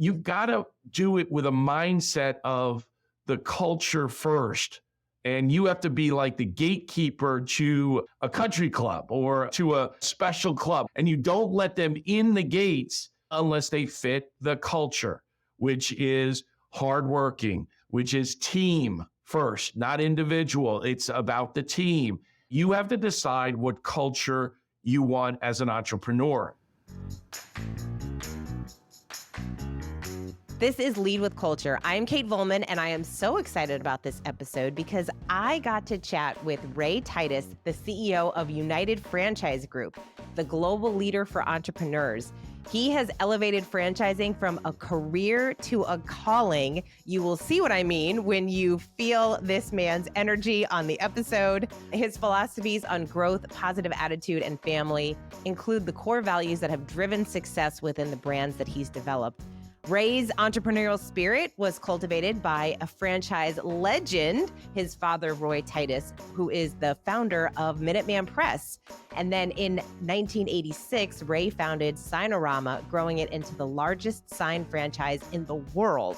you've got to do it with a mindset of the culture first. And you have to be like the gatekeeper to a country club or to a special club. And you don't let them in the gates unless they fit the culture, which is hardworking, which is team first, not individual. It's about the team. You have to decide what culture you want as an entrepreneur. This is Lead with Culture. I'm Kate Volman, and I am so excited about this episode because I got to chat with Ray Titus, the CEO of United Franchise Group, the global leader for entrepreneurs. He has elevated franchising from a career to a calling. You will see what I mean when you feel this man's energy on the episode. His philosophies on growth, positive attitude, and family include the core values that have driven success within the brands that he's developed. Ray's entrepreneurial spirit was cultivated by a franchise legend, his father, Ray Titus, who is the founder of Minuteman Press. And then in 1986, Ray founded Signorama, growing it into the largest sign franchise in the world.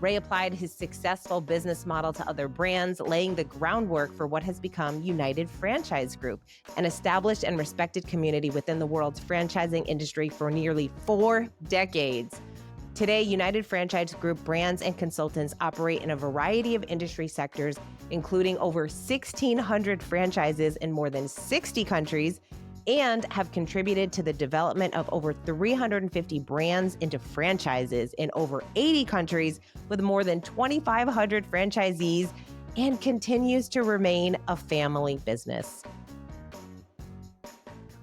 Ray applied his successful business model to other brands, laying the groundwork for what has become United Franchise Group, an established and respected community within the world's franchising industry for nearly 4 decades. Today, United Franchise Group brands and consultants operate in a variety of industry sectors, including over 1,600 franchises in more than 60 countries, and have contributed to the development of over 350 brands into franchises in over 80 countries with more than 2,500 franchisees, and continues to remain a family business.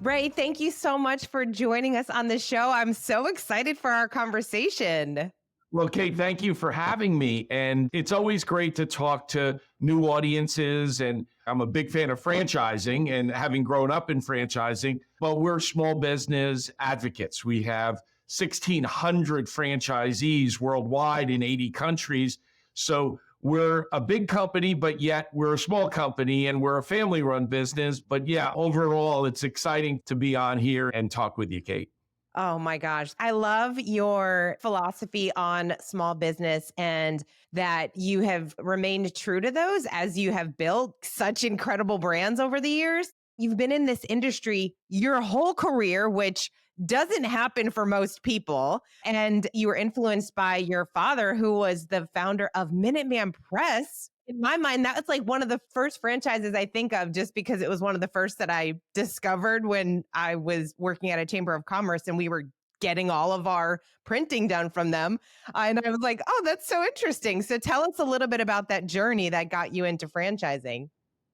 Ray, thank you so much for joining us on the show. I'm so excited for our conversation. Well, Kate, thank you for having me. And it's always great to talk to new audiences. And I'm a big fan of franchising and having grown up in franchising, but we're small business advocates. We have 1,600 franchisees worldwide in 80 countries. So we're a big company, but yet we're a small company and we're a family-run business. But yeah, overall, it's exciting to be on here and talk with you, Kate. Oh my gosh. I love your philosophy on small business and that you have remained true to those as you have built such incredible brands over the years. You've been in this industry your whole career, which doesn't happen for most people. And you were influenced by your father, who was the founder of Minuteman Press. In my mind, that was like one of the first franchises I think of, just because it was one of the first that I discovered when I was working at a chamber of commerce and we were getting all of our printing done from them. And I was like, oh, that's so interesting. So tell us a little bit about that journey that got you into franchising.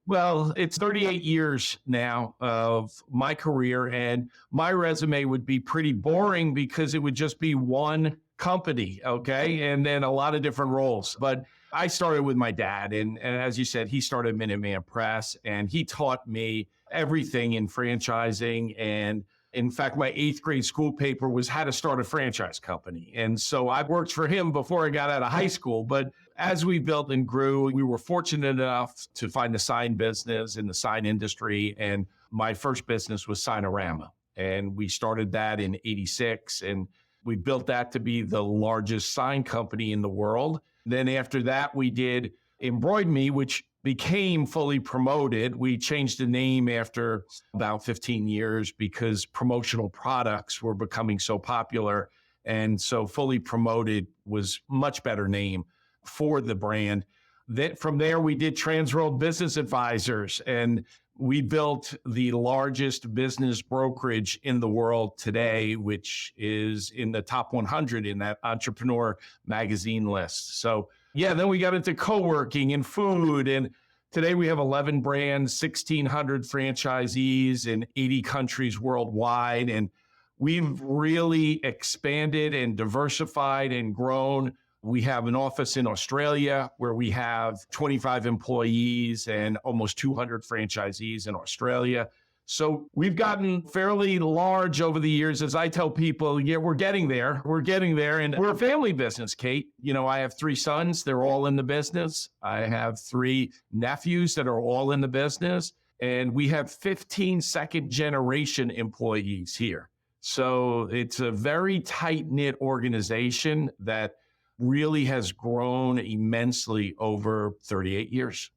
Well, it's 38 years now of my career, and my resume would be pretty boring because it would just be one company, okay? And then a lot of different roles. But I started with my dad, and as you said, he started Minuteman Press, and he taught me everything in franchising. And in fact, my 8th grade school paper was how to start a franchise company. And so I worked for him before I got out of high school. But as we built and grew, we were fortunate enough to find the sign business in the sign industry. And my first business was Signorama. And we started that in 86. And we built that to be the largest sign company in the world. Then after that, we did Embroid Me, which became Fully Promoted. We changed the name after about 15 years because promotional products were becoming so popular. And so Fully Promoted was much better name for the brand. Then from there, we did Transworld Business Advisors, and we built the largest business brokerage in the world today, which is in the top 100 in that Entrepreneur magazine list. So yeah, then we got into co-working and food. And today we have 11 brands, 1,600 franchisees in 80 countries worldwide. And we've really expanded and diversified and grown. We have an office in Australia where we have 25 employees and almost 200 franchisees in Australia. So we've gotten fairly large over the years. As I tell people, yeah, we're getting there. We're getting there. And we're a family business, Kate. You know, I have 3 sons. They're all in the business. I have 3 nephews that are all in the business. And we have 15 second generation employees here. So it's a very tight-knit organization that really has grown immensely over 38 years.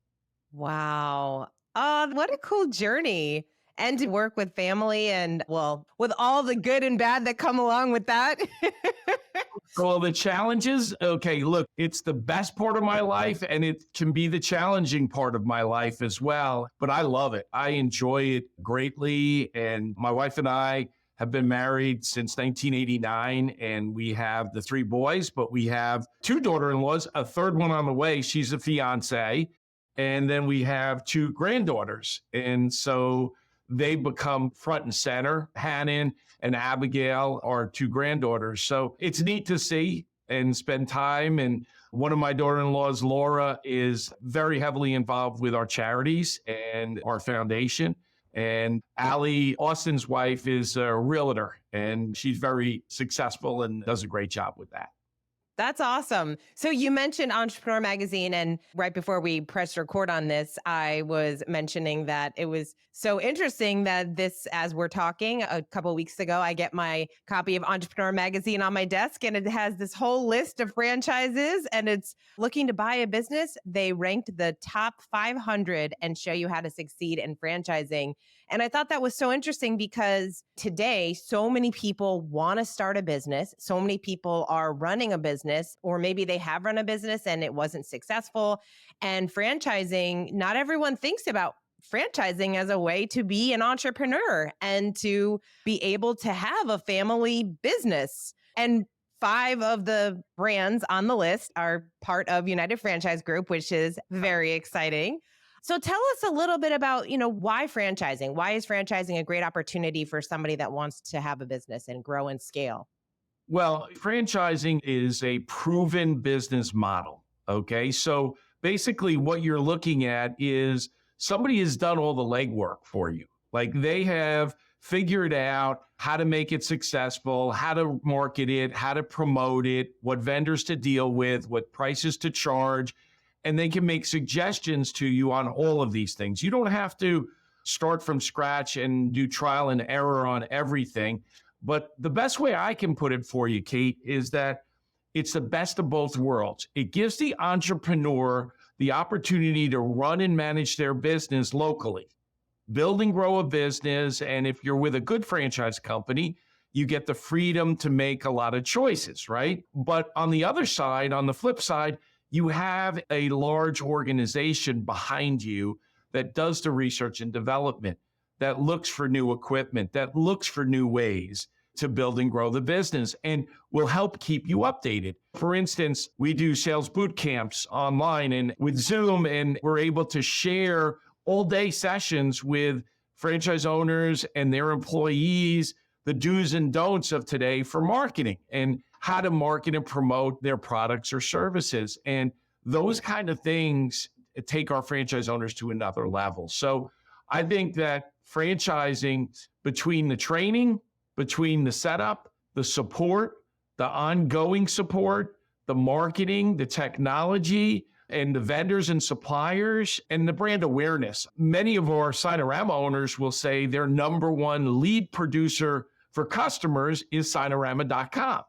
Wow. What a cool journey. And to work with family and, well, with all the good and bad that come along with that. Well, the challenges, okay, look, it's the best part of my life and it can be the challenging part of my life as well, but I love it. I enjoy it greatly. And my wife and I have been married since 1989 and we have the 3 boys, but we have 2 daughter-in-laws, a third one on the way. She's a fiance. And then we have 2 granddaughters. And so they become front and center. Hannon and Abigail are 2 granddaughters. So it's neat to see and spend time. And one of my daughter-in-laws, Laura, is very heavily involved with our charities and our foundation. And Allie, Austin's wife, is a realtor, and she's very successful and does a great job with that. That's awesome. So you mentioned Entrepreneur Magazine, and right before we pressed record on this, I was mentioning that it was so interesting that this, as we're talking a couple of weeks ago, I get my copy of Entrepreneur Magazine on my desk, and it has this whole list of franchises, and it's looking to buy a business. They ranked the top 500 and show you how to succeed in franchising. And I thought that was so interesting because today, so many people want to start a business. So many people are running a business, or maybe they have run a business and it wasn't successful. And franchising, not everyone thinks about franchising as a way to be an entrepreneur and to be able to have a family business. And 5 of the brands on the list are part of United Franchise Group, which is very exciting. So tell us a little bit about, why franchising? Why is franchising a great opportunity for somebody that wants to have a business and grow and scale? Well, franchising is a proven business model. Okay. So basically, what you're looking at is somebody has done all the legwork for you. Like they have figured out how to make it successful, how to market it, how to promote it, what vendors to deal with, what prices to charge. And they can make suggestions to you on all of these things. You don't have to start from scratch and do trial and error on everything. But the best way I can put it for you, Kate, is that it's the best of both worlds. It gives the entrepreneur the opportunity to run and manage their business locally, build and grow a business. And if you're with a good franchise company, you get the freedom to make a lot of choices, right? But on the other side, on the flip side, you have a large organization behind you that does the research and development, that looks for new equipment, that looks for new ways to build and grow the business and will help keep you updated. For instance, we do sales boot camps online and with Zoom, and we're able to share all day sessions with franchise owners and their employees, the do's and don'ts of today for marketing and how to market and promote their products or services. And those kind of things take our franchise owners to another level. So I think that franchising, between the training, between the setup, the support, the ongoing support, the marketing, the technology, and the vendors and suppliers, and the brand awareness. Many of our Signarama owners will say their number one lead producer for customers is Signarama.com.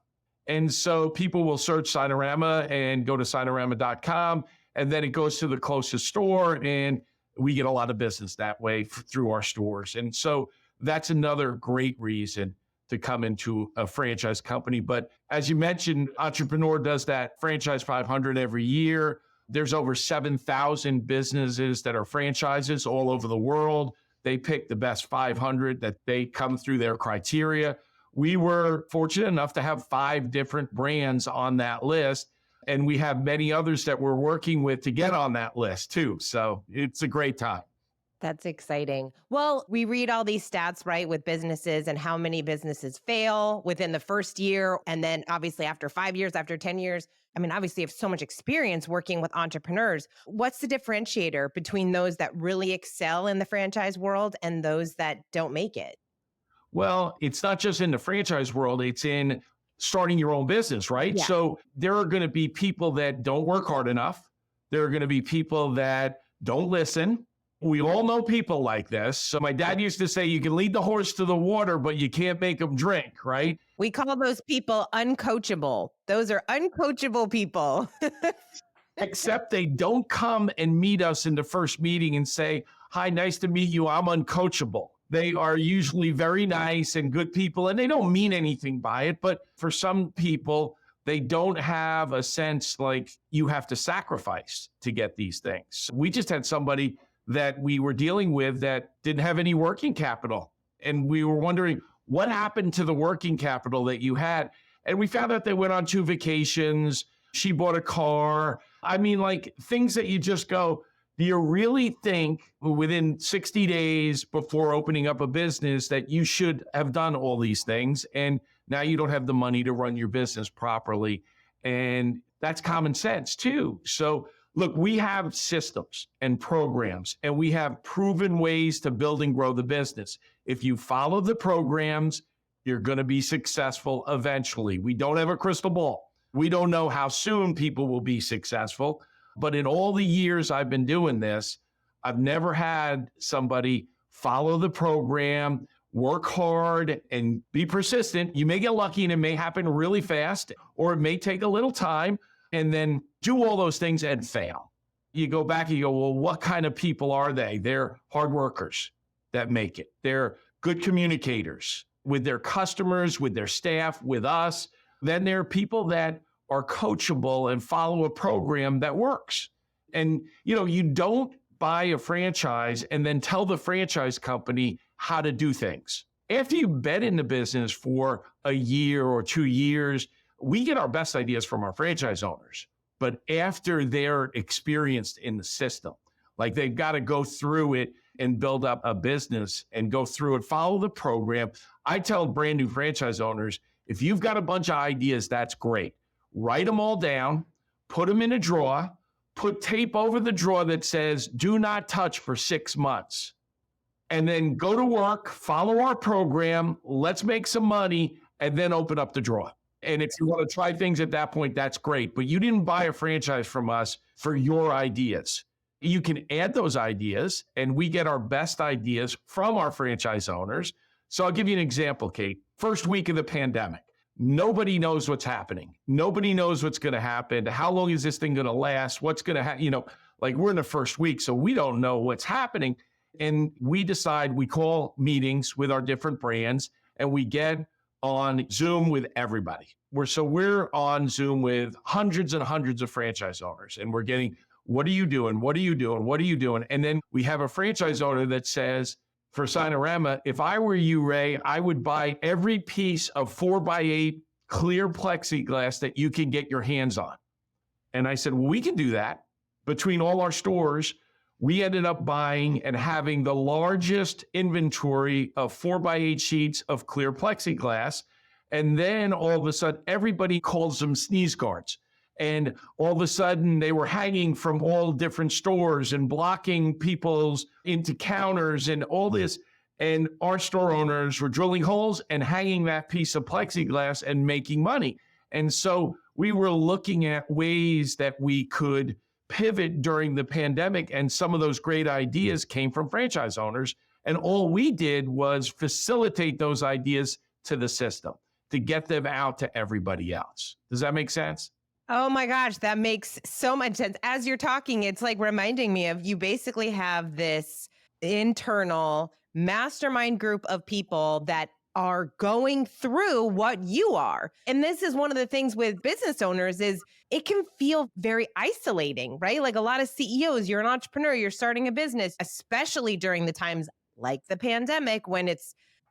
And so people will search Signarama and go to Signarama.com, and then it goes to the closest store, and we get a lot of business that way through our stores. And so that's another great reason to come into a franchise company. But as you mentioned, Entrepreneur does that Franchise 500 every year. There's over 7,000 businesses that are franchises all over the world. They pick the best 500 that they come through their criteria. We were fortunate enough to have 5 different brands on that list, and we have many others that we're working with to get on that list too. So it's a great time. That's exciting. Well, we read all these stats, right, with businesses and how many businesses fail within the first year. And then obviously after 5 years, after 10 years, I mean, obviously you have so much experience working with entrepreneurs. What's the differentiator between those that really excel in the franchise world and those that don't make it? Well, it's not just in the franchise world, it's in starting your own business, right? Yeah. So there are going to be people that don't work hard enough. There are going to be people that don't listen. We all know people like this. So my dad used to say, you can lead the horse to the water, but you can't make him drink, right? We call those people uncoachable. Those are uncoachable people. Except they don't come and meet us in the first meeting and say, hi, nice to meet you. I'm uncoachable. They are usually very nice and good people, and they don't mean anything by it. But for some people, they don't have a sense like you have to sacrifice to get these things. We just had somebody that we were dealing with that didn't have any working capital. And we were wondering, what happened to the working capital that you had? And we found out they went on 2 vacations. She bought a car. I mean, like things that you just go, do you really think within 60 days before opening up a business that you should have done all these things? And now you don't have the money to run your business properly. And that's common sense too. So look, we have systems and programs, and we have proven ways to build and grow the business. If you follow the programs, you're going to be successful eventually. We don't have a crystal ball. We don't know how soon people will be successful. But in all the years I've been doing this, I've never had somebody follow the program, work hard, and be persistent. You may get lucky and it may happen really fast, or it may take a little time, and then do all those things and fail. You go back and you go, well, what kind of people are they? They're hard workers that make it. They're good communicators with their customers, with their staff, with us. Then there are people that are coachable and follow a program that works. And, you don't buy a franchise and then tell the franchise company how to do things. After you've been in the business for a year or 2 years, we get our best ideas from our franchise owners. But after they're experienced in the system, like they've got to go through it and build up a business and go through it, follow the program. I tell brand new franchise owners, if you've got a bunch of ideas, that's great. Write them all down, put them in a drawer, put tape over the drawer that says, do not touch for 6 months. And then go to work, follow our program, let's make some money, and then open up the drawer. And if you want to try things at that point, that's great. But you didn't buy a franchise from us for your ideas. You can add those ideas, and we get our best ideas from our franchise owners. So I'll give you an example, Kate. First week of the pandemic, nobody knows what's happening. Nobody knows what's going to happen. How long is this thing going to last? What's going to happen? Like we're in the first week, so we don't know what's happening. And we decide, we call meetings with our different brands, and we get on Zoom with everybody. We're on Zoom with hundreds and hundreds of franchise owners, and we're getting, what are you doing? What are you doing? What are you doing? And then we have a franchise owner that says, for Sinorama, if I were you, Ray, I would buy every piece of 4x8 clear plexiglass that you can get your hands on. And I said, well, we can do that. Between all our stores, we ended up buying and having the largest inventory of 4x8 sheets of clear plexiglass. And then all of a sudden, everybody calls them sneeze guards. And all of a sudden, they were hanging from all different stores and blocking people's into counters and all this. And our store owners were drilling holes and hanging that piece of plexiglass and making money. And so we were looking at ways that we could pivot during the pandemic. And some of those great ideas came from franchise owners. And all we did was facilitate those ideas to the system to get them out to everybody else. Does that make sense? Oh my gosh, that makes so much sense. As you're talking, it's like reminding me of, you basically have this internal mastermind group of people that are going through what you are. And this is one of the things with business owners is it can feel very isolating, right? Like a lot of CEOs, you're an entrepreneur, you're starting a business, especially during the times like the pandemic when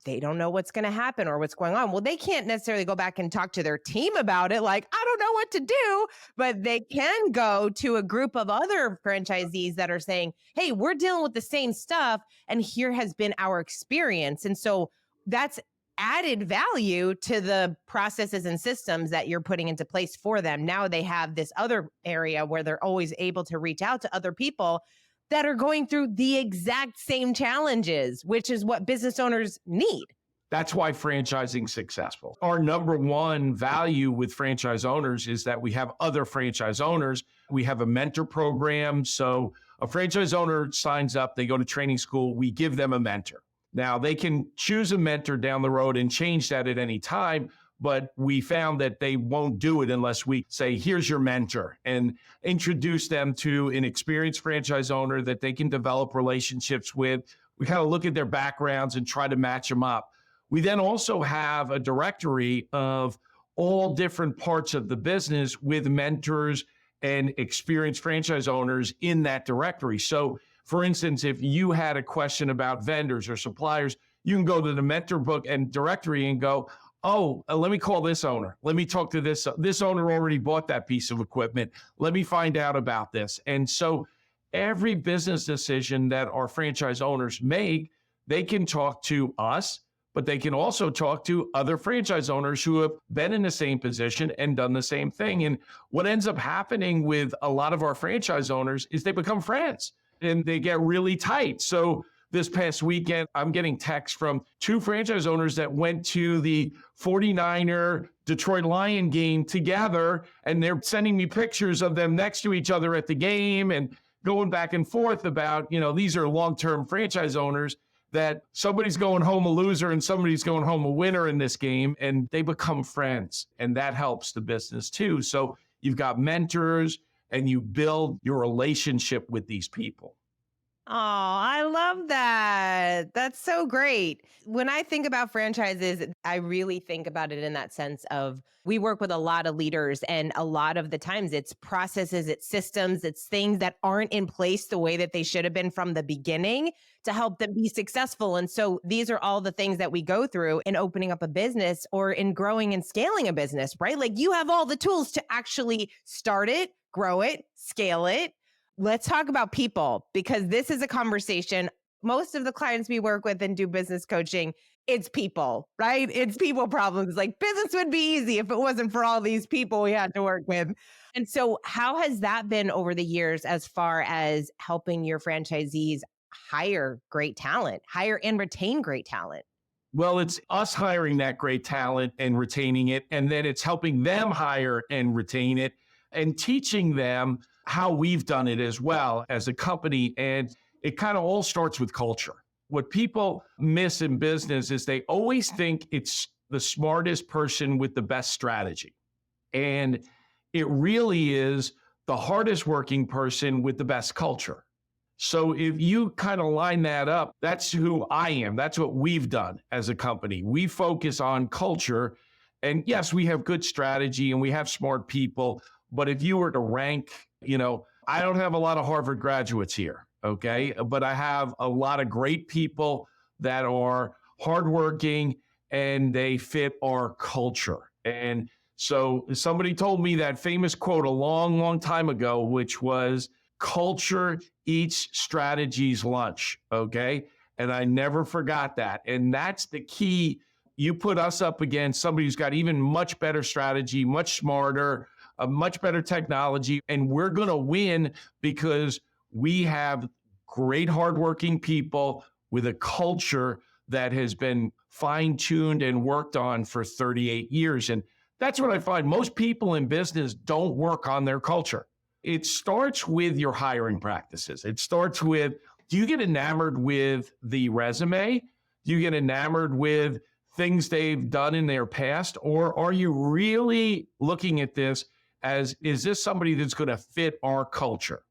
they don't know what's going to happen or what's going on. Well, they can't necessarily go back and talk to their team about it. Like, I don't know what to do, but they can go to a group of other franchisees that are saying, hey, we're dealing with the same stuff. And here has been our experience. And so that's added value to the processes and systems that you're putting into place for them. Now they have this other area where they're always able to reach out to other people that are going through the exact same challenges, which is what business owners need. That's why franchising is successful. Our number one value with franchise owners is that we have other franchise owners. We have a mentor program. So A franchise owner signs up, they go to training school, we give them a mentor. Now, they can choose a mentor down the road and change that at any time, but we found that they won't do it unless we say, here's your mentor, and introduce them to an experienced franchise owner that they can develop relationships with. We kind of look at their backgrounds and try to match them up. We then also have a directory of all different parts of the business with mentors and experienced franchise owners in that directory. So, for instance, if you had a question about vendors or suppliers, you can go to the mentor book and directory and go, oh, let me call this owner. Let me talk to this. This owner already bought that piece of equipment. Let me find out about this. And so every business decision that our franchise owners make, they can talk to us, but they can also talk to other franchise owners who have been in the same position and done the same thing. And what ends up happening with a lot of our franchise owners is they become friends and they get really tight. So this past weekend, I'm getting texts from two franchise owners that went to the 49er Detroit Lion game together, and they're sending me pictures of them next to each other at the game and going back and forth about, these are long-term franchise owners that somebody's going home a loser and somebody's going home a winner in this game, and they become friends, and that helps the business too. So you've got mentors and you build your relationship with these people. Oh, I love that. That's so great. When I think about franchises, I really think about it in that sense of we work with a lot of leaders, and a lot of the times it's processes, it's systems, it's things that aren't in place the way that they should have been from the beginning to help them be successful. And so these are all the things that we go through in opening up a business or in growing and scaling a business, right? Like you have all the tools to actually start it, grow it, scale it. Let's talk about people, because this is a conversation. Most of the clients we work with and do business coaching, it's people, right? It's people problems. Like business would be easy if it wasn't for all these people we had to work with. And so how has that been over the years as far as helping your franchisees hire great talent, hire and retain great talent? Well, it's us hiring that great talent and retaining it, and then it's helping them hire and retain it and teaching them how we've done it as well as a company. And it kind of all starts with culture. What people miss in business is they always think it's the smartest person with the best strategy. And it really is the hardest working person with the best culture. So if you kind of line that up, that's who I am. That's what we've done as a company. We focus on culture. And yes, we have good strategy and we have smart people. But if you were to rank, I don't have a lot of Harvard graduates here, okay? But I have a lot of great people that are hardworking and they fit our culture. And so somebody told me that famous quote a long, long time ago, which was, culture eats strategy's lunch, okay? And I never forgot that. And that's the key. You put us up against somebody who's got even much better strategy, much smarter, a much better technology, and we're going to win because we have great hardworking people with a culture that has been fine-tuned and worked on for 38 years. And that's what I find. Most people in business don't work on their culture. It starts with your hiring practices. It starts with, do you get enamored with the resume? Do you get enamored with things they've done in their past? Or are you really looking at this as, is this somebody that's going to fit our culture?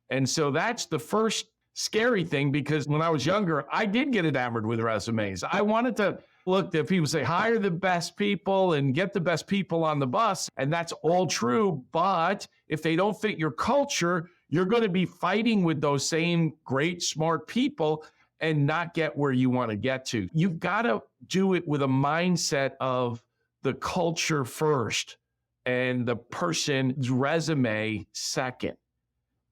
And so that's the first scary thing, because when I was younger, I did get enamored with resumes. I wanted to look at people say, hire the best people and get the best people on the bus. And that's all true. But if they don't fit your culture, you're going to be fighting with those same great, smart people and not get where you want to get to. You've got to do it with a mindset of the culture first and the person's resume second.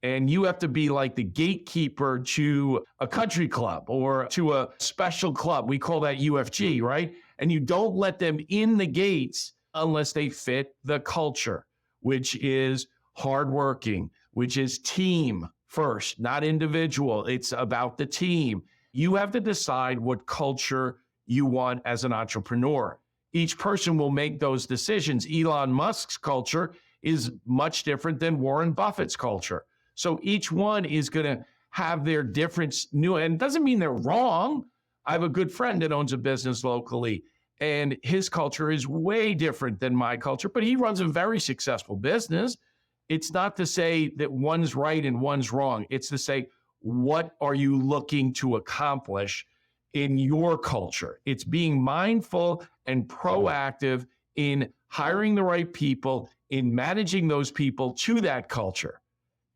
And you have to be like the gatekeeper to a country club or to a special club. We call that UFG, right? And you don't let them in the gates unless they fit the culture, which is hardworking, which is team first, not individual. It's about the team. You have to decide what culture you want as an entrepreneur. Each person will make those decisions. Elon Musk's culture is much different than Warren Buffett's culture. So each one is going to have their difference new, and it doesn't mean they're wrong. I have a good friend that owns a business locally, and his culture is way different than my culture, but he runs a very successful business. It's not to say that one's right and one's wrong. It's to say, what are you looking to accomplish in your culture? It's being mindful and proactive in hiring the right people, in managing those people to that culture.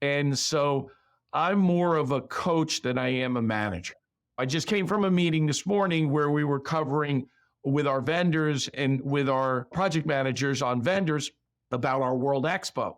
And so I'm more of a coach than I am a manager. I just came from a meeting this morning where we were covering with our vendors and with our project managers on vendors about our World Expo.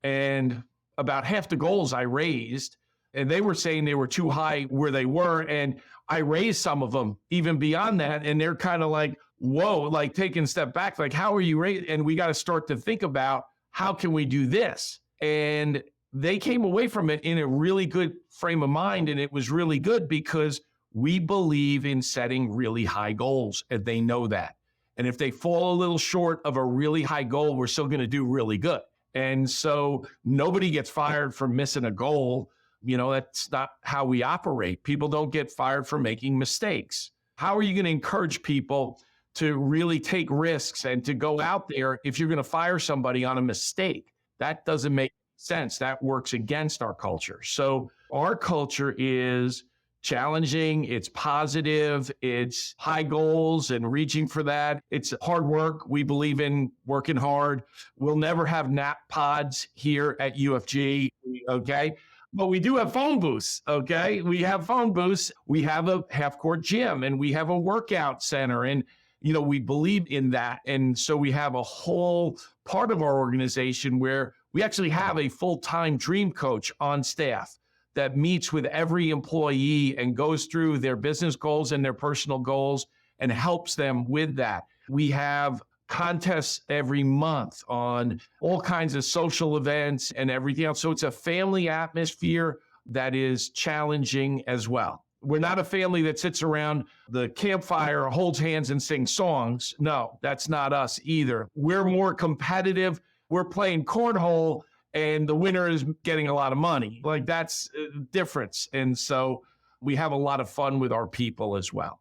And about half the goals I raised, and they were saying they were too high where they were. And I raised some of them even beyond that. And they're kind of like, whoa, like taking a step back, like, how are you raised? And we got to start to think about how can we do this? And they came away from it in a really good frame of mind. And it was really good because we believe in setting really high goals, and they know that. And if they fall a little short of a really high goal, we're still going to do really good. And so nobody gets fired for missing a goal. You know, that's not how we operate. People don't get fired for making mistakes. How are you going to encourage people to really take risks and to go out there if you're going to fire somebody on a mistake? That doesn't make sense. That works against our culture. So our culture is challenging, it's positive, it's high goals and reaching for that. It's hard work. We believe in working hard. We'll never have nap pods here at UFG, okay? But we do have phone booths, okay? We have phone booths. We have a half-court gym, and we have a workout center, and we believe in that. And so we have a whole part of our organization where we actually have a full-time dream coach on staff that meets with every employee and goes through their business goals and their personal goals and helps them with that. We have contests every month on all kinds of social events and everything else. So it's a family atmosphere that is challenging as well. We're not a family that sits around the campfire, holds hands, and sings songs. No, that's not us either. We're more competitive. We're playing cornhole, and the winner is getting a lot of money. Like, that's a difference. And so we have a lot of fun with our people as well.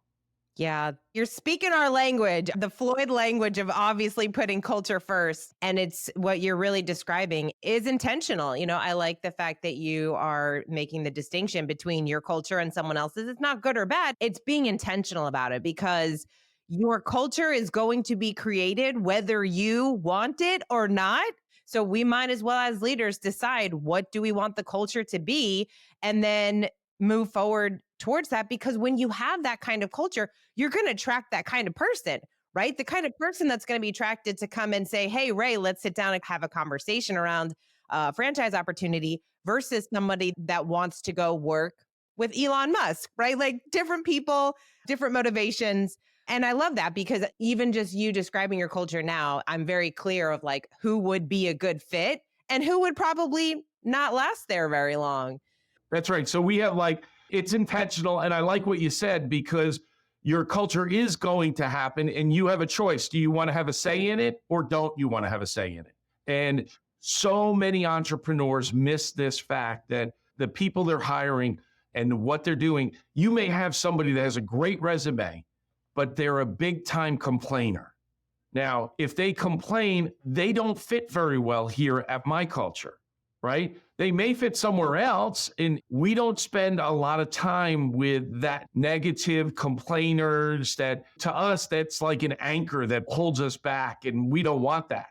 Yeah, you're speaking our language, the Floyd language of obviously putting culture first. And it's what you're really describing is intentional. I like the fact that you are making the distinction between your culture and someone else's. It's not good or bad. It's being intentional about it, because your culture is going to be created whether you want it or not. So we might as well, as leaders, decide what do we want the culture to be, and then move forward towards that. Because when you have that kind of culture, you're going to attract that kind of person, right? The kind of person that's going to be attracted to come and say, hey, Ray, let's sit down and have a conversation around franchise opportunity, versus somebody that wants to go work with Elon Musk, right? Like, different people, different motivations. And I love that, because even just you describing your culture now, I'm very clear of like who would be a good fit and who would probably not last there very long. That's right. So we have it's intentional. And I like what you said, because your culture is going to happen and you have a choice. Do you want to have a say in it, or don't you want to have a say in it? And so many entrepreneurs miss this fact that the people they're hiring and what they're doing, you may have somebody that has a great resume, but they're a big time complainer. Now, if they complain, they don't fit very well here at my culture, right? They may fit somewhere else, and we don't spend a lot of time with that negative complainers that, to us, that's like an anchor that holds us back, and we don't want that.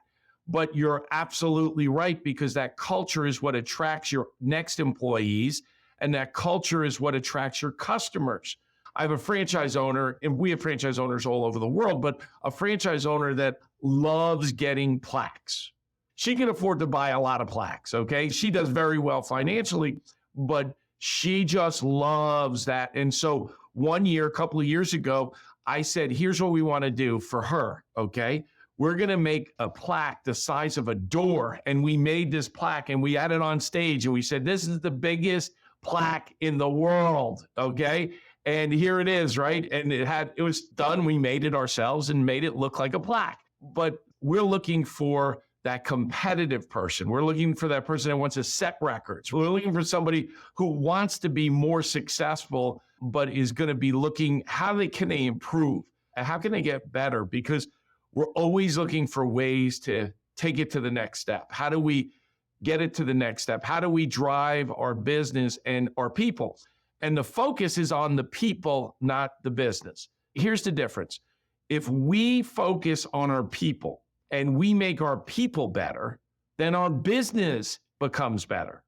But you're absolutely right, because that culture is what attracts your next employees, and that culture is what attracts your customers. I have a franchise owner, and we have franchise owners all over the world, but a franchise owner that loves getting plaques. She can afford to buy a lot of plaques, okay? She does very well financially, but she just loves that. And so one year, a couple of years ago, I said, here's what we want to do for her, okay? We're going to make a plaque the size of a door. And we made this plaque and we had it on stage and we said, this is the biggest plaque in the world, okay? And here it is, right? And it was done. We made it ourselves and made it look like a plaque. But we're looking for that competitive person. We're looking for that person that wants to set records. We're looking for somebody who wants to be more successful, but is going to be looking, can they improve? How can they get better? Because we're always looking for ways to take it to the next step. How do we get it to the next step? How do we drive our business and our people? And the focus is on the people, not the business. Here's the difference. If we focus on our people and we make our people better, then our business becomes better.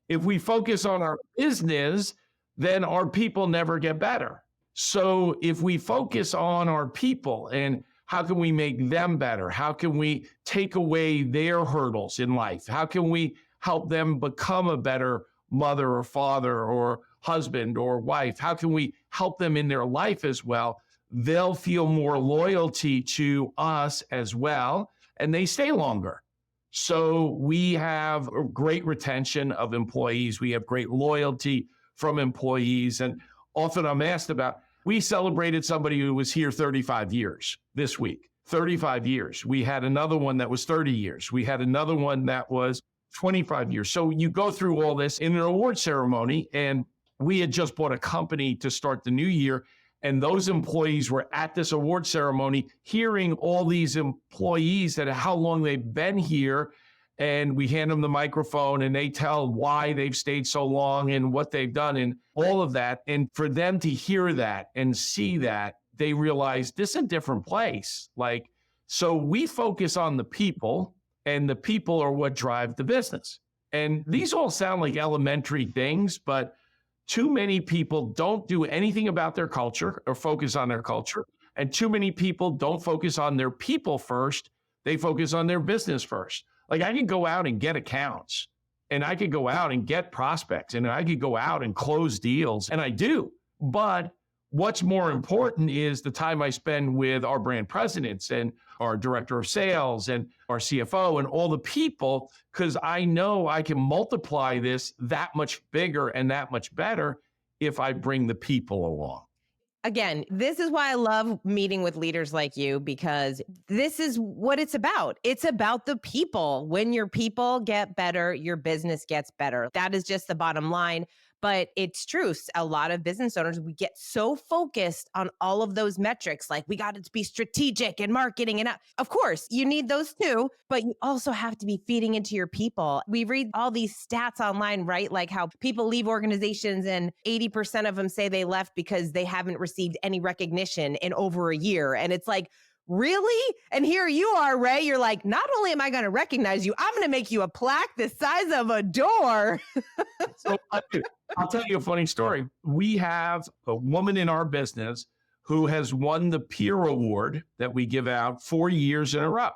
If we focus on our business, then our people never get better. So if we focus on our people and how can we make them better? How can we take away their hurdles in life? How can we help them become a better mother or father or husband or wife? How can we help them in their life as well? They'll feel more loyalty to us as well, and they stay longer. So we have a great retention of employees. We have great loyalty from employees. And often I'm asked about, we celebrated somebody who was here 35 years this week, 35 years. We had another one that was 30 years. We had another one that was 25 years. So you go through all this in an award ceremony, and we had just bought a company to start the new year. And those employees were at this award ceremony, hearing all these employees that how long they've been here. And we hand them the microphone and they tell why they've stayed so long and what they've done and all of that. And for them to hear that and see that, they realize this is a different place. So we focus on the people, and the people are what drive the business. And these all sound like elementary things, but too many people don't do anything about their culture or focus on their culture. And too many people don't focus on their people first. They focus on their business first. I could go out and get accounts, and I could go out and get prospects, and I could go out and close deals, and I do. But what's more important is the time I spend with our brand presidents and our director of sales and our CFO and all the people, because I know I can multiply this that much bigger and that much better if I bring the people along. Again, this is why I love meeting with leaders like you, because this is what it's about. It's about the people. When your people get better, your business gets better. That is just the bottom line. But it's true. A lot of business owners, we get so focused on all of those metrics. We got to be strategic and marketing. And of course, you need those too, but you also have to be feeding into your people. We read all these stats online, right? Like how people leave organizations and 80% of them say they left because they haven't received any recognition in over a year. And it's like, really? And here you are, Ray. You're like, not only am I going to recognize you, I'm going to make you a plaque the size of a door. So I'll tell you a funny story. We have a woman in our business who has won the peer award that we give out 4 years in a row,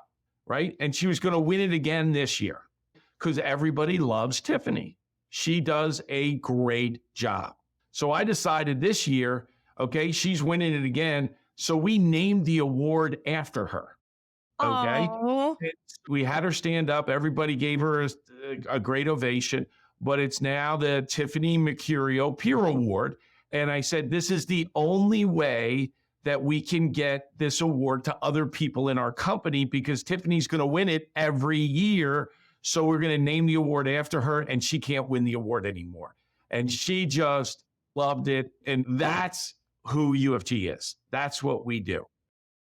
right? And she was going to win it again this year because everybody loves Tiffany. She does a great job. So I decided this year, okay, she's winning it again. So we named the award after her. Okay. We had her stand up. Everybody gave her a great ovation, but it's now the Tiffany Mercurio Peer Award. And I said, this is the only way that we can get this award to other people in our company, because Tiffany's going to win it every year. So we're going to name the award after her, and she can't win the award anymore. And she just loved it. And that's who UFG is. That's what we do.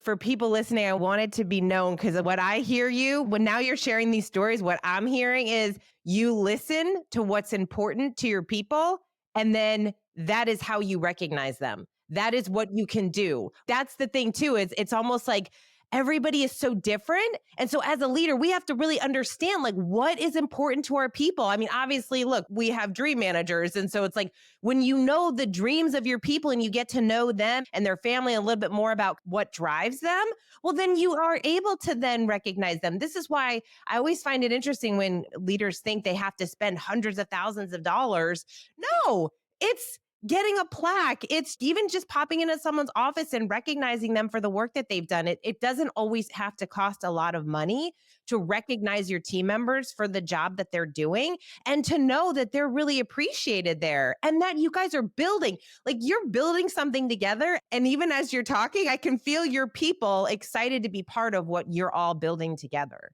For people listening, I want it to be known, because what I hear you, when now you're sharing these stories, what I'm hearing is you listen to what's important to your people, and then that is how you recognize them. That is what you can do. That's the thing too, is it's almost like everybody is so different. And so as a leader, we have to really understand what is important to our people. I mean, obviously, look, we have dream managers. And so it's like when you know the dreams of your people and you get to know them and their family a little bit more about what drives them, well, then you are able to then recognize them. This is why I always find it interesting when leaders think they have to spend hundreds of thousands of dollars. No, it's getting a plaque. It's even just popping into someone's office and recognizing them for the work that they've done. It doesn't always have to cost a lot of money to recognize your team members for the job that they're doing, and to know that they're really appreciated there, and that you guys are building, you're building something together. And even as you're talking, I can feel your people excited to be part of what you're all building together.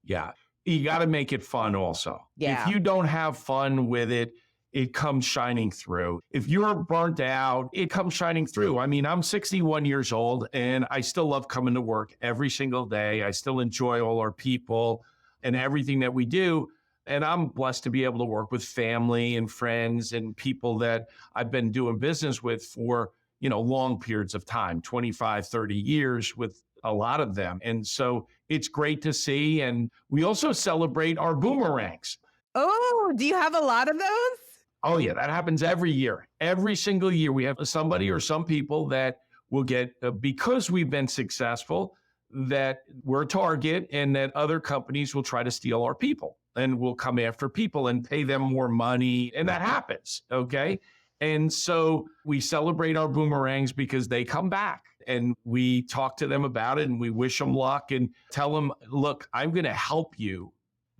Yeah. You got to make it fun also. Yeah. If you don't have fun with it, it comes shining through. If you're burnt out, it comes shining through. I mean, I'm 61 years old and I still love coming to work every single day. I still enjoy all our people and everything that we do. And I'm blessed to be able to work with family and friends and people that I've been doing business with for, long periods of time, 25, 30 years with a lot of them. And so it's great to see. And we also celebrate our boomerangs. Oh, do you have a lot of those? Oh, yeah, that happens every year. Every single year, we have somebody or some people that will get, because we've been successful, that we're a target and that other companies will try to steal our people and will come after people and pay them more money. And that happens, okay? And so we celebrate our boomerangs because they come back and we talk to them about it and we wish them luck and tell them, look, I'm going to help you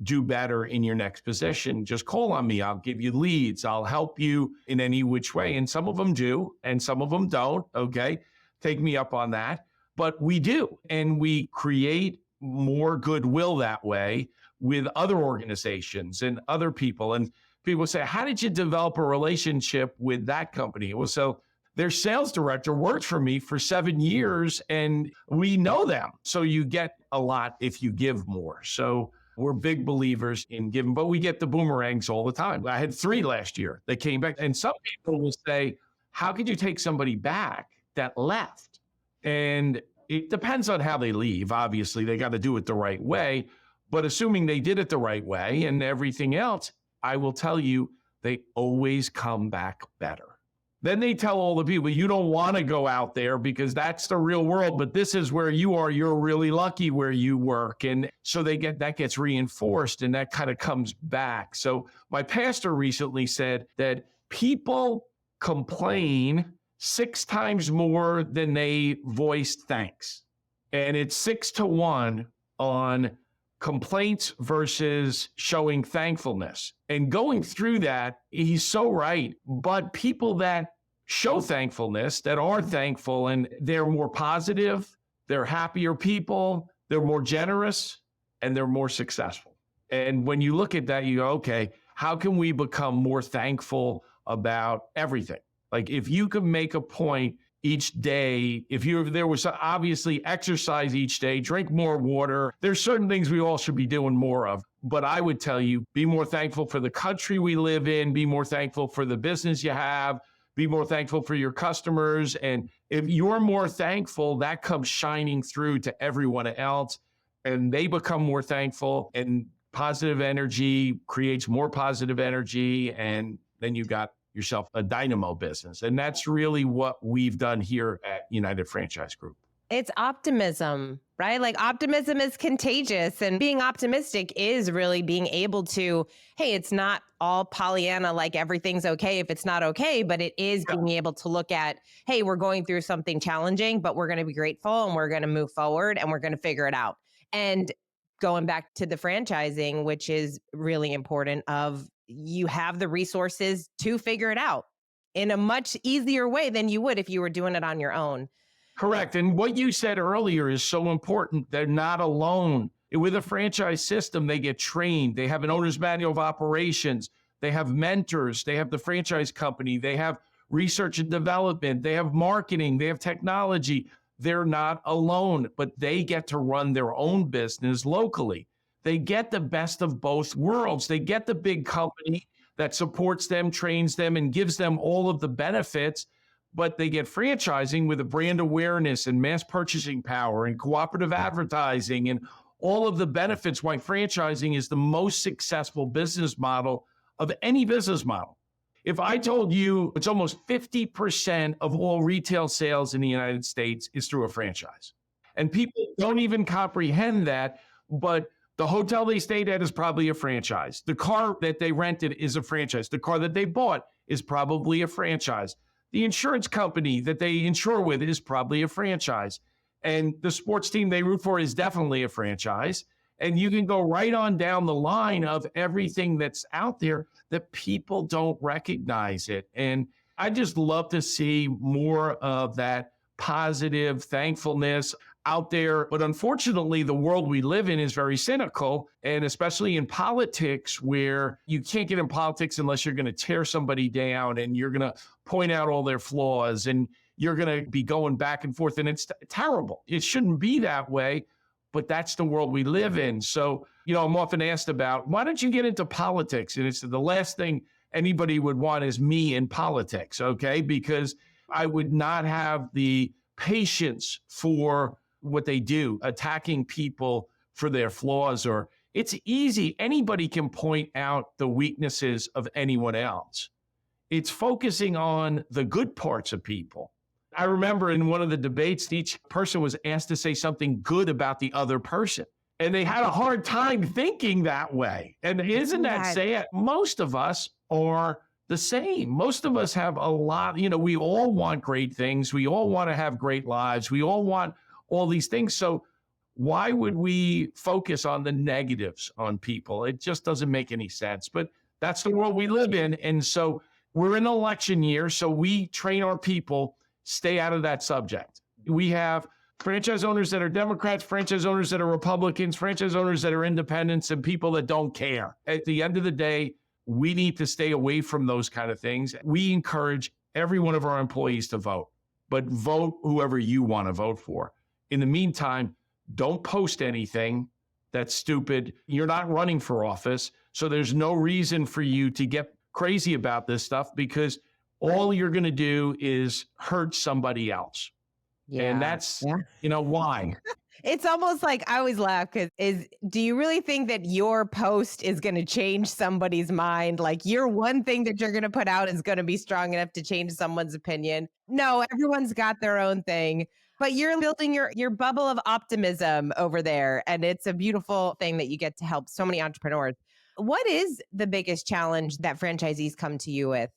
do better in your next position. Just call on me. I'll give you leads. I'll help you in any which way. And some of them do, and some of them don't. Okay. Take me up on that. But we do. And we create more goodwill that way with other organizations and other people. And people say, how did you develop a relationship with that company? Well, so their sales director worked for me for 7 years and we know them. So you get a lot if you give more. So we're big believers in giving, but we get the boomerangs all the time. I had 3 last year that came back. And some people will say, how could you take somebody back that left? And it depends on how they leave. Obviously, they got to do it the right way. But assuming they did it the right way and everything else, I will tell you, they always come back better. Then they tell all the people, you don't want to go out there because that's the real world, but this is where you are. You're really lucky where you work. And so that gets reinforced and that kind of comes back. So my pastor recently said that people complain 6 times more than they voiced thanks. And it's 6-1 on complaints versus showing thankfulness. And going through that, he's so right. But people that show thankfulness, that are thankful, and they're more positive, they're happier people, they're more generous, and they're more successful. And when you look at that, you go, okay, how can we become more thankful about everything? Like if you could make a point each day, if there was obviously exercise each day, drink more water, there's certain things we all should be doing more of. But I would tell you, be more thankful for the country we live in, be more thankful for the business you have, be more thankful for your customers. And if you're more thankful, that comes shining through to everyone else and they become more thankful, and positive energy creates more positive energy. And then you got yourself a dynamo business. And that's really what we've done here at United Franchise Group. It's optimism, right? Like optimism is contagious, and being optimistic is really being able to, hey, it's not all Pollyanna, like everything's okay if it's not okay, but it is being able to look at, hey, we're going through something challenging, but we're going to be grateful and we're going to move forward and we're going to figure it out. And going back to the franchising, which is really important, of you have the resources to figure it out in a much easier way than you would if you were doing it on your own. Correct. And what you said earlier is so important. They're not alone. With a franchise system, they get trained. They have an owner's manual of operations. They have mentors. They have the franchise company. They have research and development. They have marketing. They have technology. They're not alone, but they get to run their own business locally. They get the best of both worlds. They get the big company that supports them, trains them, and gives them all of the benefits, but they get franchising with a brand awareness and mass purchasing power and cooperative advertising and all of the benefits why franchising is the most successful business model of any business model. If I told you it's almost 50% of all retail sales in the United States is through a franchise, and people don't even comprehend that, but the hotel they stayed at is probably a franchise. The car that they rented is a franchise. The car that they bought is probably a franchise. The insurance company that they insure with is probably a franchise. And the sports team they root for is definitely a franchise. And you can go right on down the line of everything that's out there that people don't recognize it. And I just love to see more of that positive thankfulness. out there. But unfortunately, the world we live in is very cynical, and especially in politics, where you can't get in politics unless you're going to tear somebody down and you're going to point out all their flaws and you're going to be going back and forth. And it's terrible. It shouldn't be that way, but that's the world we live in. So, I'm often asked about, why don't you get into politics? And it's the last thing anybody would want is me in politics, okay? Because I would not have the patience for what they do, attacking people for their flaws. Or it's easy. Anybody can point out the weaknesses of anyone else. It's focusing on the good parts of people. I remember in one of the debates, each person was asked to say something good about the other person. And they had a hard time thinking that way. And isn't that sad? Most of us are the same. Most of us have a lot, we all want great things. We all want to have great lives. We all want all these things. So why would we focus on the negatives on people? It just doesn't make any sense. But that's the world we live in. And so we're in an election year. So we train our people, stay out of that subject. We have franchise owners that are Democrats, franchise owners that are Republicans, franchise owners that are independents, and people that don't care. At the end of the day, we need to stay away from those kind of things. We encourage every one of our employees to vote, but vote whoever you want to vote for. In the meantime, don't post anything that's stupid. You're not running for office, so there's no reason for you to get crazy about this stuff, because all you're going to do is hurt somebody else. Yeah. And that's, why? It's almost like, I always laugh because do you really think that your post is going to change somebody's mind? Like your one thing that you're going to put out is going to be strong enough to change someone's opinion? No, everyone's got their own thing, but you're building your bubble of optimism over there. And it's a beautiful thing that you get to help so many entrepreneurs. What is the biggest challenge that franchisees come to you with?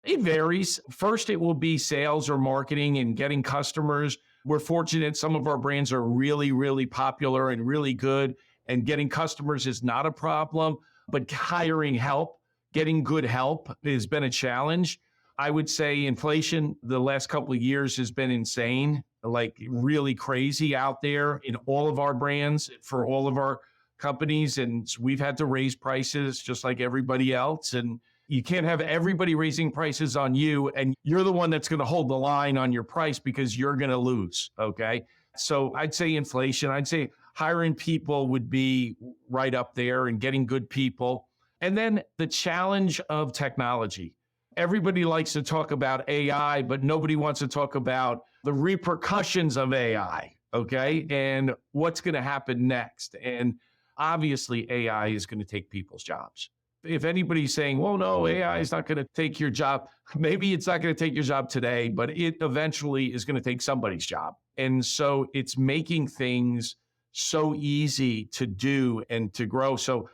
It varies. First, it will be sales or marketing and getting customers. We're fortunate some of our brands are really, really popular and really good, and getting customers is not a problem, but hiring help, getting good help has been a challenge. I would say inflation the last couple of years has been insane, like really crazy out there in all of our brands for all of our companies. And we've had to raise prices just like everybody else. And you can't have everybody raising prices on you, and you're the one that's going to hold the line on your price because you're going to lose, okay? So I'd say inflation. I'd say hiring people would be right up there and getting good people. And then the challenge of technology. Everybody likes to talk about AI, but nobody wants to talk about the repercussions of AI, okay? And what's going to happen next. And obviously, AI is going to take people's jobs. If anybody's saying, well, no, AI is not going to take your job, maybe it's not going to take your job today, but it eventually is going to take somebody's job. And so it's making things so easy to do and to grow. So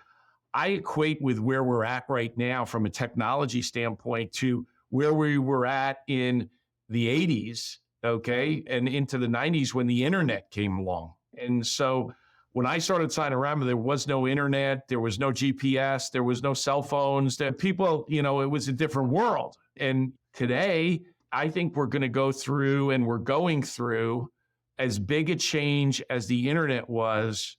I equate with where we're at right now from a technology standpoint to where we were at in the 80s, okay, and into the 90s when the internet came along. And so when I started Sinorama, there was no internet, there was no GPS, there was no cell phones. That people, it was a different world. And today, I think we're going to go through, and we're going through as big a change as the internet was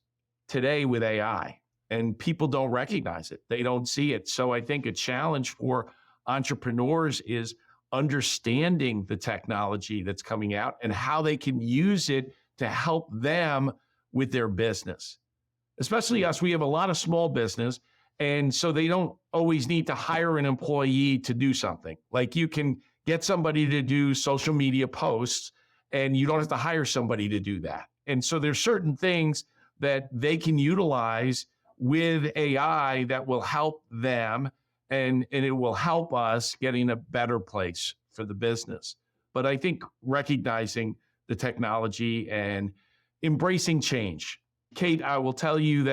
today with AI. And people don't recognize it. They don't see it. So I think a challenge for entrepreneurs is understanding the technology that's coming out and how they can use it to help them with their business. Especially us, we have a lot of small business, and so they don't always need to hire an employee to do something. Like you can get somebody to do social media posts, and you don't have to hire somebody to do that. And so there's certain things that they can utilize with AI that will help them, and it will help us get in a better place for the business. But I think recognizing the technology and embracing change. Kate, I will tell you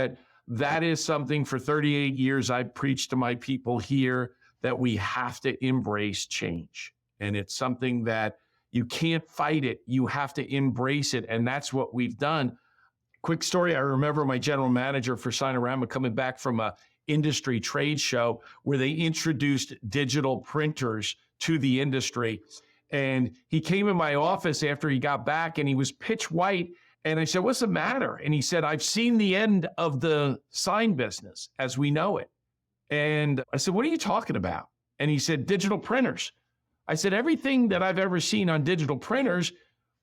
that is something for 38 years I've preached to my people here, that we have to embrace change. And it's something that you can't fight it. You have to embrace it. And that's what we've done. Quick story. I remember my general manager for Sinorama coming back from a industry trade show where they introduced digital printers to the industry. And he came in my office after he got back, and he was pitch white. And I said, what's the matter? And he said, I've seen the end of the sign business as we know it. And I said, what are you talking about? And he said, digital printers. I said, everything that I've ever seen on digital printers,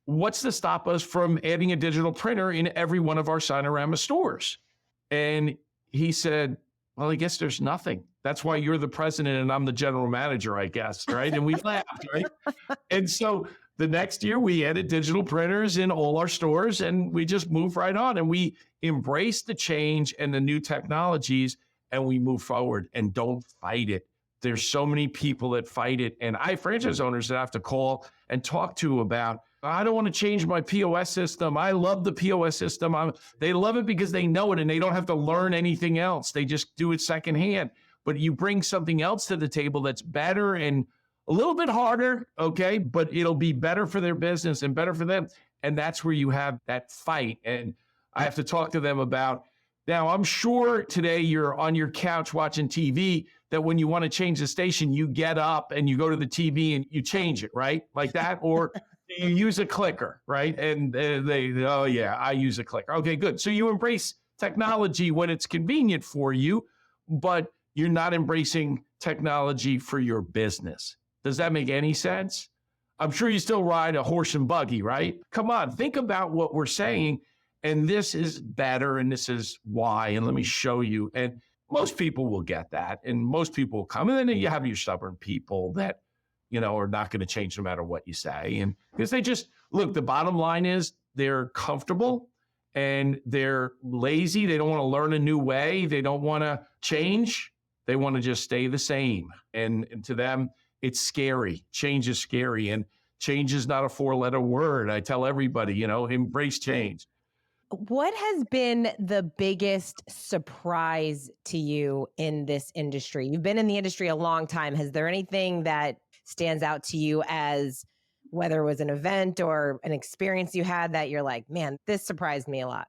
what's to stop us from adding a digital printer in every one of our Signorama stores? And he said, well, I guess there's nothing. That's why you're the president and I'm the general manager, I guess, right? And we laughed, right? And so the next year we added digital printers in all our stores and we just moved right on and we embraced the change and the new technologies and we move forward and don't fight it. There's so many people that fight it. And I have franchise owners that I have to call and talk to about, I don't want to change my POS system. I love the POS system. They love it because they know it and they don't have to learn anything else. They just do it secondhand. But you bring something else to the table that's better and a little bit harder, okay? But it'll be better for their business and better for them. And that's where you have that fight. And I have to talk to them about, now I'm sure today you're on your couch watching TV that when you want to change the station, you get up and you go to the TV and you change it, right? Like that, or you use a clicker, right? And they, oh yeah, I use a clicker. Okay, good. So you embrace technology when it's convenient for you, but you're not embracing technology for your business. Does that make any sense? I'm sure you still ride a horse and buggy, right? Come on, think about what we're saying. And this is better, and this is why. And let me show you. And most people will get that, and most people will come. And then you have your stubborn people that, you know, are not going to change no matter what you say. And because they just, look, the bottom line is they're comfortable and they're lazy. They don't want to learn a new way. They don't want to change. They want to just stay the same. And to them, it's scary. Change is scary. And change is not a 4-letter word. I tell everybody, you know, embrace change. What has been the biggest surprise to you in this industry? You've been in the industry a long time. Has there anything that stands out to you as whether it was an event or an experience you had that you're like, man, this surprised me a lot?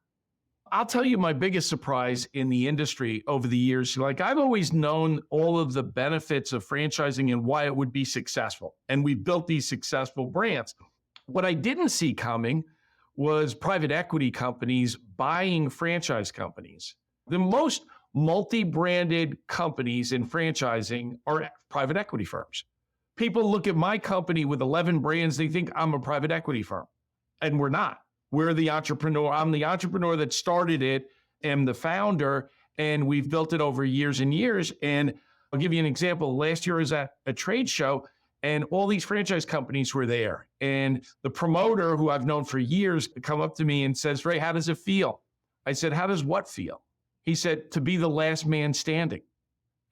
I'll tell you my biggest surprise in the industry over the years. Like, I've always known all of the benefits of franchising and why it would be successful. And we built these successful brands. What I didn't see coming was private equity companies buying franchise companies. The most multi-branded companies in franchising are private equity firms. People look at my company with 11 brands, they think I'm a private equity firm. And we're not. We're the entrepreneur. I'm the entrepreneur that started it, am the founder, and we've built it over years and years. And I'll give you an example. Last year I was at a trade show, and all these franchise companies were there. And the promoter, who I've known for years, come up to me and says, Ray, how does it feel? I said, how does what feel? He said, to be the last man standing.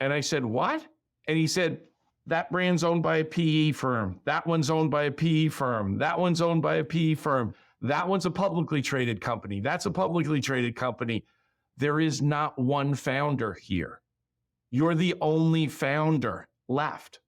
And I said, what? And he said, that brand's owned by a PE firm. That one's owned by a PE firm. That one's owned by a PE firm. That one's a publicly traded company. That's a publicly traded company. There is not one founder here. You're the only founder left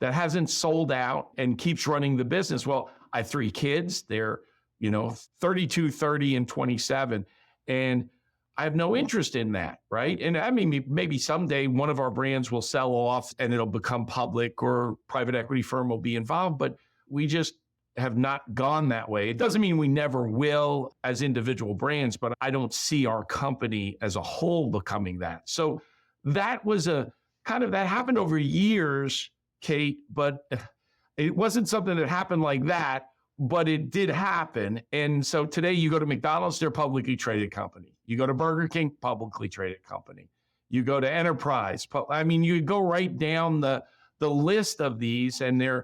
that hasn't sold out and keeps running the business. Well, I have 3 kids. They're, 32, 30, and 27. And I have no interest in that, right? And I mean, maybe someday one of our brands will sell off and it'll become public or private equity firm will be involved, but we just have not gone that way. It doesn't mean we never will as individual brands, but I don't see our company as a whole becoming that. So that was that happened over years, Kate, but it wasn't something that happened like that, but it did happen. And so today you go to McDonald's, they're a publicly traded company. You go to Burger King, publicly traded company. You go to Enterprise. You go right down the list of these, and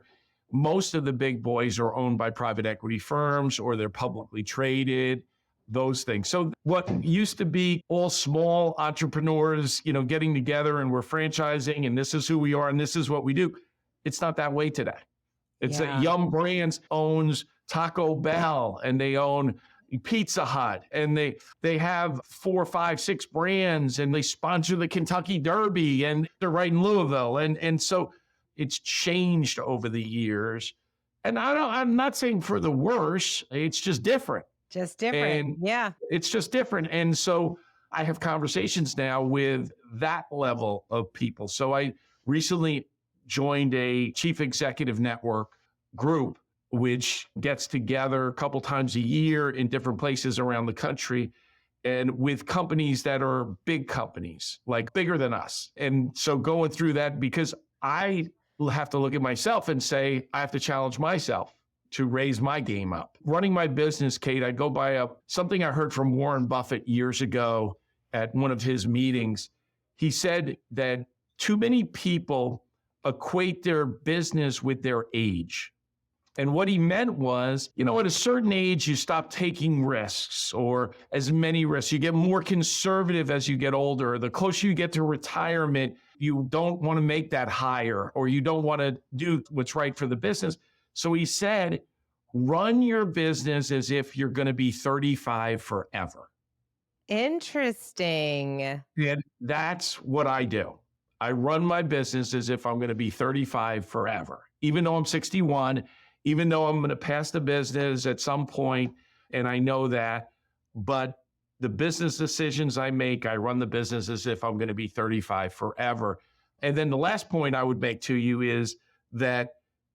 most of the big boys are owned by private equity firms or they're publicly traded, those things. So what used to be all small entrepreneurs, getting together and we're franchising and this is who we are and this is what we do, it's not that way today. It's that Yum Brands owns Taco Bell and they own Pizza Hut and they have 4, 5, 6 brands and they sponsor the Kentucky Derby and they're right in Louisville. And so it's changed over the years. And I'm not saying for the worse, it's just different. Just different. Yeah. It's just different. And so I have conversations now with that level of people. So I recently joined a chief executive network group which gets together a couple times a year in different places around the country and with companies that are big companies, like bigger than us. And so going through that, because I have to look at myself and say, I have to challenge myself to raise my game up. Running my business, Kate, I go by something I heard from Warren Buffett years ago at one of his meetings. He said that too many people equate their business with their age. And what he meant was, at a certain age, you stop taking risks or as many risks. You get more conservative as you get older. The closer you get to retirement, you don't want to make that higher, or you don't want to do what's right for the business. So he said, run your business as if you're going to be 35 forever. Interesting. And that's what I do. I run my business as if I'm going to be 35 forever, even though I'm 61. Even though I'm going to pass the business at some point, and I know that, but the business decisions I make, I run the business as if I'm going to be 35 forever. And then the last point I would make to you is that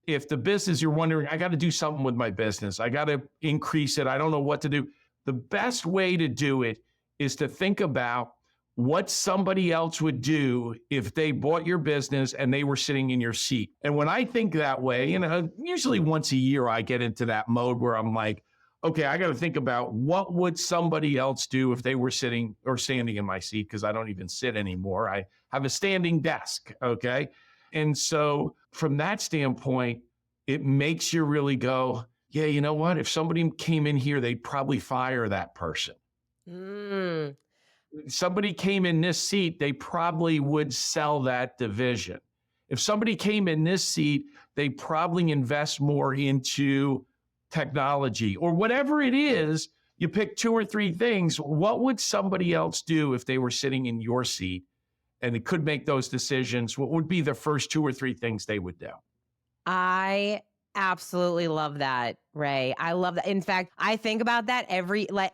if the business, you're wondering, I got to do something with my business, I got to increase it, I don't know what to do. The best way to do it is to think about what somebody else would do if they bought your business and they were sitting in your seat. And when I think that way, usually once a year, I get into that mode where I'm like, okay, I got to think about what would somebody else do if they were sitting or standing in my seat, because I don't even sit anymore. I have a standing desk, okay? And so from that standpoint, it makes you really go, yeah, you know what? If somebody came in here, they'd probably fire that person. Somebody came in this seat, they probably would sell that division. If somebody came in this seat, they probably invest more into technology or whatever it is. You pick 2 or 3 things. What would somebody else do if they were sitting in your seat and it could make those decisions? What would be the first 2 or 3 things they would do? I absolutely love that, Ray. I love that. In fact, I think about that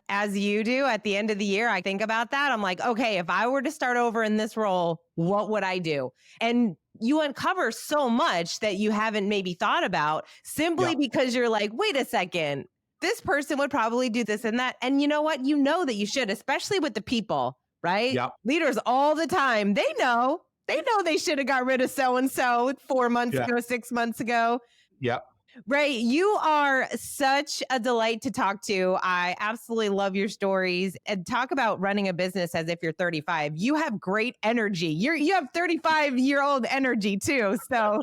as you do at the end of the year. I think about that. I'm like, okay, if I were to start over in this role, what would I do? And you uncover so much that you haven't maybe thought about simply because you're like, wait a second, this person would probably do this and that. And you know what? You know that you should, especially with the people, right? Yep. Leaders all the time. They know they should have got rid of so-and-so 4 months ago, 6 months ago. Yeah. Ray, you are such a delight to talk to. I absolutely love your stories. And talk about running a business as if you're 35. You have great energy. You have 35-year-old energy too. So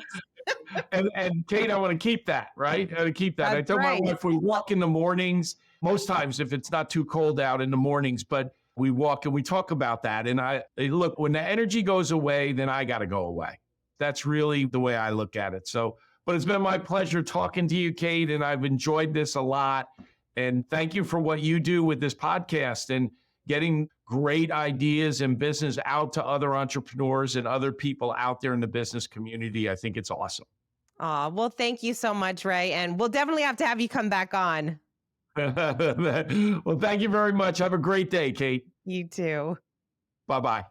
and Kate, I want to keep that, right? I want to keep that. That's I tell right. my wife we walk in the mornings, most times if it's not too cold out in the mornings, but we walk and we talk about that. And look, when the energy goes away, then I got to go away. That's really the way I look at it. So, but it's been my pleasure talking to you, Kate, and I've enjoyed this a lot. And thank you for what you do with this podcast and getting great ideas and business out to other entrepreneurs and other people out there in the business community. I think it's awesome. well, thank you so much, Ray. And we'll definitely have to have you come back on. Well, thank you very much. Have a great day, Kate. You too. Bye-bye.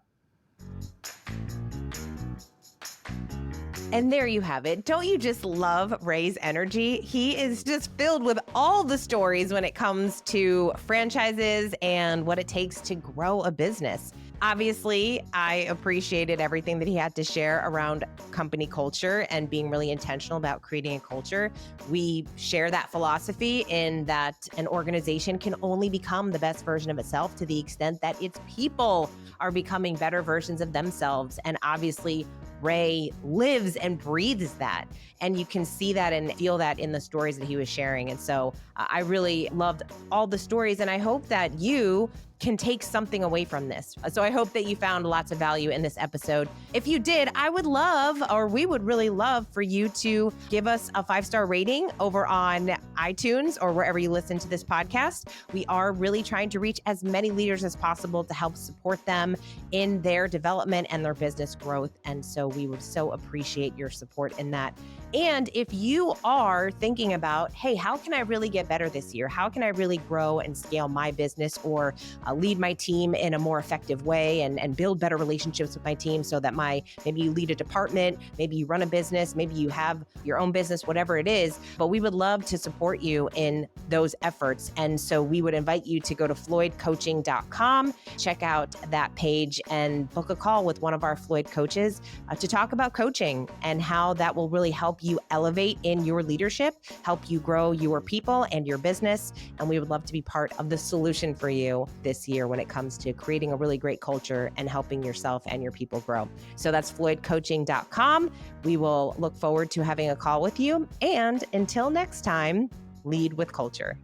And there you have it. Don't you just love Ray's energy? He is just filled with all the stories when it comes to franchises and what it takes to grow a business. Obviously, I appreciated everything that he had to share around company culture and being really intentional about creating a culture. We share that philosophy in that an organization can only become the best version of itself to the extent that its people are becoming better versions of themselves. And obviously, Ray lives and breathes that. And you can see that and feel that in the stories that he was sharing. And so I really loved all the stories. And I hope that you can take something away from this. So I hope that you found lots of value in this episode. If you did, I would love, or we would really love for you to give us a 5-star rating over on iTunes or wherever you listen to this podcast. We are really trying to reach as many leaders as possible to help support them in their development and their business growth. And so we would so appreciate your support in that. And if you are thinking about, hey, how can I really get better this year? How can I really grow and scale my business or lead my team in a more effective way and build better relationships with my team so that maybe you lead a department, maybe you run a business, maybe you have your own business, whatever it is. But we would love to support you in those efforts. And so we would invite you to go to floydcoaching.com, check out that page and book a call with one of our Floyd coaches to talk about coaching and how that will really help you elevate in your leadership, help you grow your people and your business. And we would love to be part of the solution for you this year when it comes to creating a really great culture and helping yourself and your people grow. So that's floydcoaching.com. We will look forward to having a call with you. And until next time, lead with culture.